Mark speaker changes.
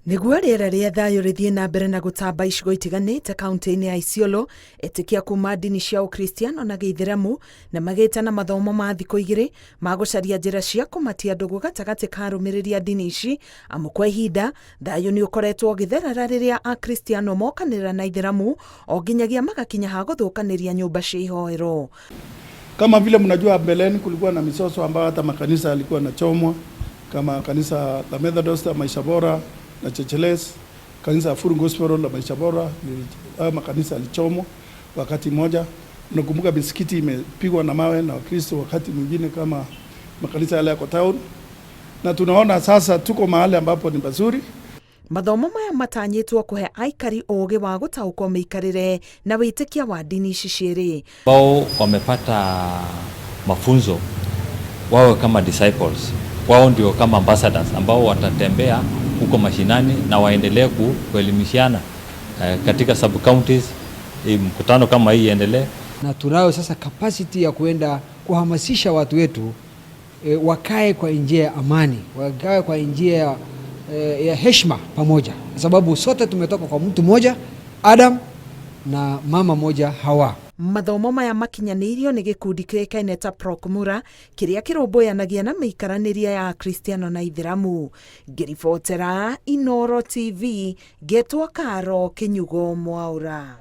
Speaker 1: Niguo riera ria thayo rithie na mbere na gutamba icigo itiganite kaunti-ini ya Isiolo, etikia kuma ndini cia Ukristiano na Gĩithĩramu na magĩta na mathomo ma thikũ igĩrĩ ma gũcaria njĩra cia kũmatia ndũgũ gatagatĩ ka arũmĩrĩri a ndini ici, amu kwa ihinda thayo nĩ ũkoretwo ũgĩtherera rĩrĩa Akristiano mokanĩrĩra na Aithĩramu o nginyagia magakinya ha gũthũkanĩria nyũmba cia ihoero.
Speaker 2: Kama vile mnajua, mbeleni kulikuwa na misoso ambayo hata makanisa yalikuwa yanachomwa, kama kanisa la Methodist la Maisha Bora na Churches, kanisa la Full Gospel la Maisha Bora, makanisa yalichomwa wakati mmoja. Nakumbuka misikiti imepigwa na mawe na Wakristo wakati mwingine kama makanisa yale yako town. Na tunaona sasa tuko mahali ambapo ni pazuri.
Speaker 1: Mathomo maya matanyĩtwo kũhe aikari ũũgĩ wa gũtaũkwo mĩikarĩre na wĩtĩkia wa dini ici cierĩ.
Speaker 3: Wao wamepata mafunzo, wao kama disciples, wao ndio kama ambassadors ambao watatembea huko mashinani na waendelee kuelimishana katika sub counties. Mkutano kama hii iendelee,
Speaker 4: na tunayo sasa capacity ya kuenda kuhamasisha watu wetu wakae kwa njia ya amani, wakae kwa njia ya heshima pamoja, kwa sababu sote tumetoka kwa mtu mmoja Adam na mama moja Hawa.
Speaker 1: Mathomo maya makinyanĩirio nĩ gĩkundi kĩoĩkaine ta Procmura kĩrĩa kĩrũmbũyanagia na mĩikaranĩrie ya Akristiano na Aithĩramu. Ngĩribotera Inooro TV, Getwa Karo, Kinyugo Mwaura.